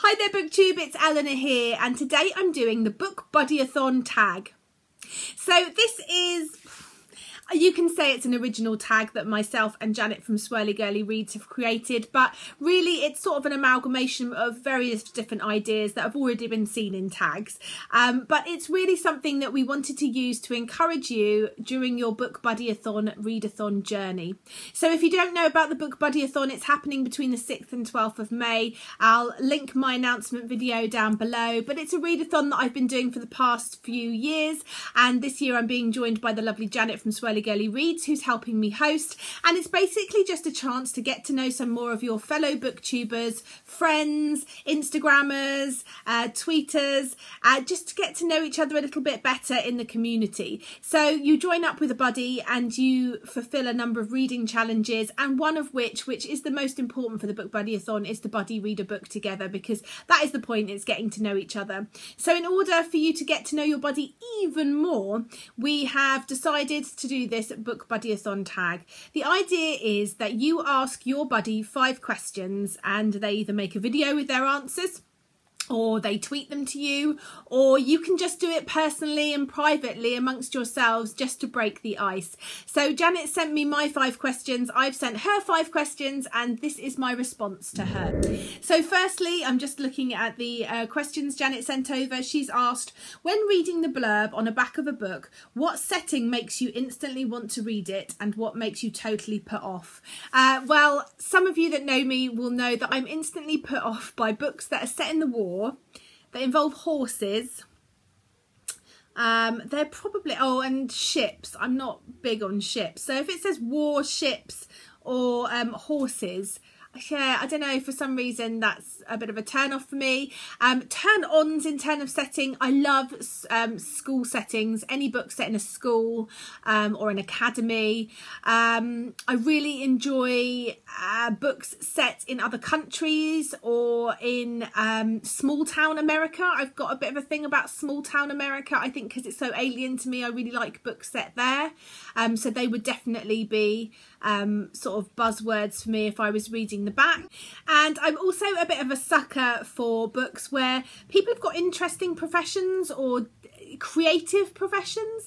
Hi there BookTube, it's Eleanor here, and today I'm doing the BookBuddyAthon Tag. So this is, you can say it's an original tag that myself and Janet from Swirly Girly Reads have created, but really it's sort of an amalgamation of various different ideas that have already been seen in tags. But it's really something that we wanted to use to encourage you during your BookBuddyAthon readathon journey. So if you don't know about the BookBuddyAthon, it's happening between the 6th and 12th of May. I'll link my announcement video down below, but it's a readathon that I've been doing for the past few years, and this year I'm being joined by the lovely Janet from Swirly Girly Reads, who's helping me host, and it's basically just a chance to get to know some more of your fellow booktubers, friends, Instagrammers, tweeters, just to get to know each other a little bit better in the community. So you join up with a buddy and you fulfill a number of reading challenges, and one of which is the most important for the BookBuddyAthon, is to buddy read a book together, because that is the point, it's getting to know each other. So in order for you to get to know your buddy even more, we have decided to do this BookBuddyAthon Tag. The idea is that you ask your buddy 5 questions and they either make a video with their answers, or they tweet them to you, or you can just do it personally and privately amongst yourselves just to break the ice. So Janet sent me my 5 questions, I've sent her 5 questions, and this is my response to her. So firstly, I'm just looking at the questions Janet sent over. She's asked, when reading the blurb on the back of a book, what setting makes you instantly want to read it and what makes you totally put off? Well, some of you that know me will know that I'm instantly put off by books that are set in the war, that involve horses. They're probably, and ships. I'm not big on ships. So if it says war, ships, or horses, yeah, I don't know, for some reason that's a bit of a turn off for me. Turn-ons in terms of setting, I love school settings, any book set in a school or an academy. I really enjoy books set in other countries or in small town America. I've got a bit of a thing about small town America, I think, because it's so alien to me. I really like books set there. So they would definitely be sort of buzzwords for me if I was reading the back. And I'm also a bit of a sucker for books where people have got interesting professions or creative professions.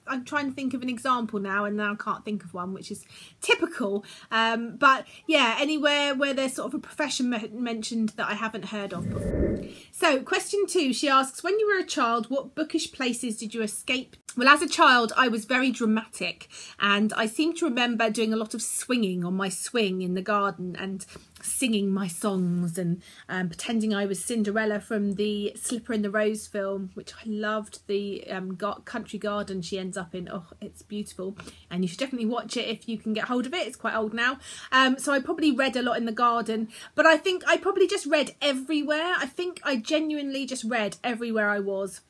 I'm trying to think of an example now, and now I can't think of one, which is typical. But yeah, anywhere where there's sort of a profession mentioned that I haven't heard of before. So question 2, she asks, when you were a child, what bookish places did you escape? Well, as a child, I was very dramatic, and I seem to remember doing a lot of swinging on my swing in the garden and singing my songs and pretending I was Cinderella from the Slipper in the Rose film, which I loved. The country garden she ends up in. Oh, it's beautiful, and you should definitely watch it if you can get hold of it. It's quite old now. So I probably read a lot in the garden, but I think I probably just read everywhere. I think I genuinely just read everywhere I was.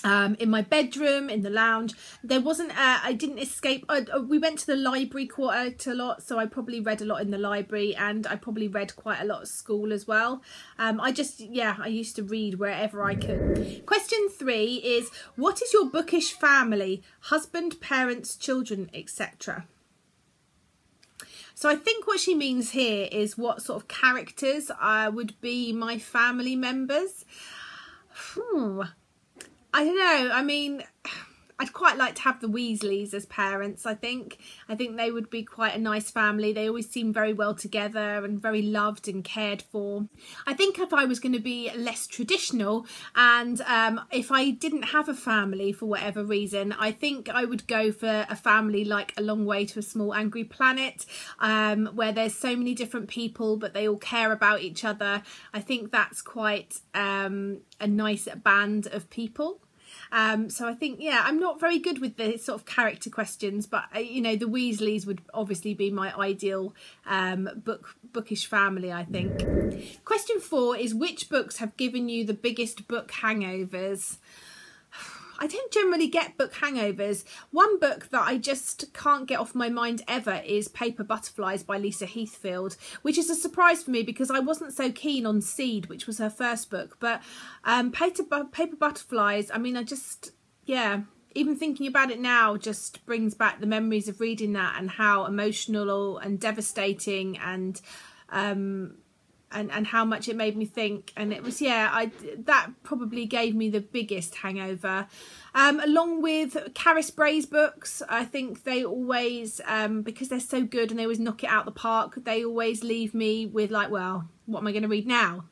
In my bedroom, in the lounge. There wasn't I didn't escape. We went to the library quite a lot, so I probably read a lot in the library, and I probably read quite a lot at school as well. I used to read wherever I could. Question 3 is, what is your bookish family? Husband, parents, children, etc. So I think what she means here is what sort of characters would be my family members. I don't know. I mean, I'd quite like to have the Weasleys as parents, I think. I think they would be quite a nice family. They always seem very well together and very loved and cared for. I think if I was going to be less traditional, and if I didn't have a family for whatever reason, I think I would go for a family like A Long Way to a Small Angry Planet, where there's so many different people but they all care about each other. I think that's quite a nice band of people. So I think, yeah, I'm not very good with the sort of character questions, but you know, the Weasleys would obviously be my ideal bookish family, I think. Question 4 is, which books have given you the biggest book hangovers? I don't generally get book hangovers. One book that I just can't get off my mind ever is Paper Butterflies by Lisa Heathfield, which is a surprise for me because I wasn't so keen on Seed, which was her first book. But Paper Butterflies, I mean, even thinking about it now just brings back the memories of reading that and how emotional and devastating and and how much it made me think. And it was, yeah, that probably gave me the biggest hangover. Along with Caris Bray's books, I think they always, because they're so good and they always knock it out the park, they always leave me with like, well, what am I going to read now?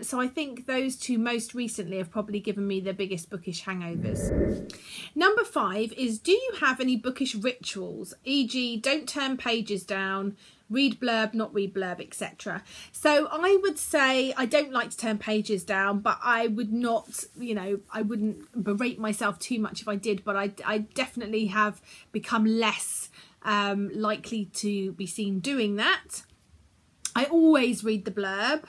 So I think those two most recently have probably given me the biggest bookish hangovers. Number 5 is, do you have any bookish rituals, e.g. don't turn pages down, read blurb, not read blurb, etc. So I would say I don't like to turn pages down, but I would not, you know, I wouldn't berate myself too much if I did, but I definitely have become less likely to be seen doing that. I always read the blurb.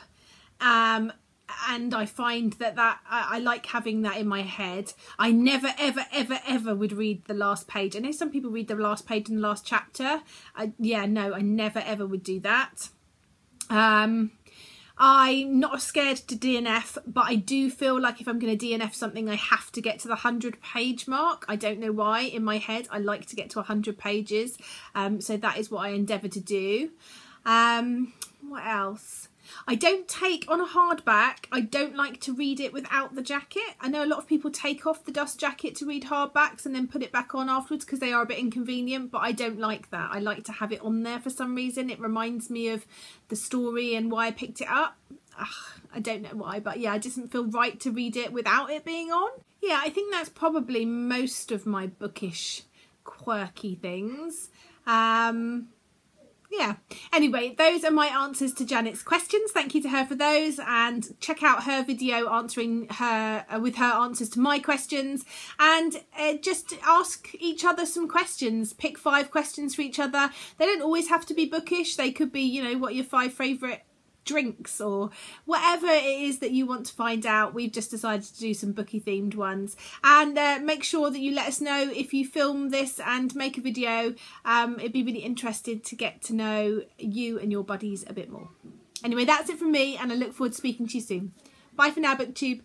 And I find that I like having that in my head. I never, ever, ever, ever would read the last page. I know some people read the last page in the last chapter. Yeah, no, I never, ever would do that. I'm not scared to DNF, but I do feel like if I'm going to DNF something, I have to get to the 100-page mark. I don't know why. In my head, I like to get to 100 pages. So that is what I endeavour to do. What else? I don't take on a hardback. I don't like to read it without the jacket. I know a lot of people take off the dust jacket to read hardbacks and then put it back on afterwards because they are a bit inconvenient, but I don't like that. I like to have it on there for some reason. It reminds me of the story and why I picked it up. I don't know why, but yeah, it doesn't feel right to read it without it being on. Yeah, I think that's probably most of my bookish quirky things. Yeah, anyway, those are my answers to Janet's questions. Thank you to her for those, and check out her video answering her with her answers to my questions, and just ask each other some questions. Pick 5 questions for each other. They don't always have to be bookish. They could be, you know, what are your 5 favourite drinks or whatever it is that you want to find out. We've just decided to do some booky themed ones, and make sure that you let us know if you film this and make a video. It'd be really interested to get to know you and your buddies a bit more. Anyway, that's it from me, and I look forward to speaking to you soon. Bye for now, BookTube.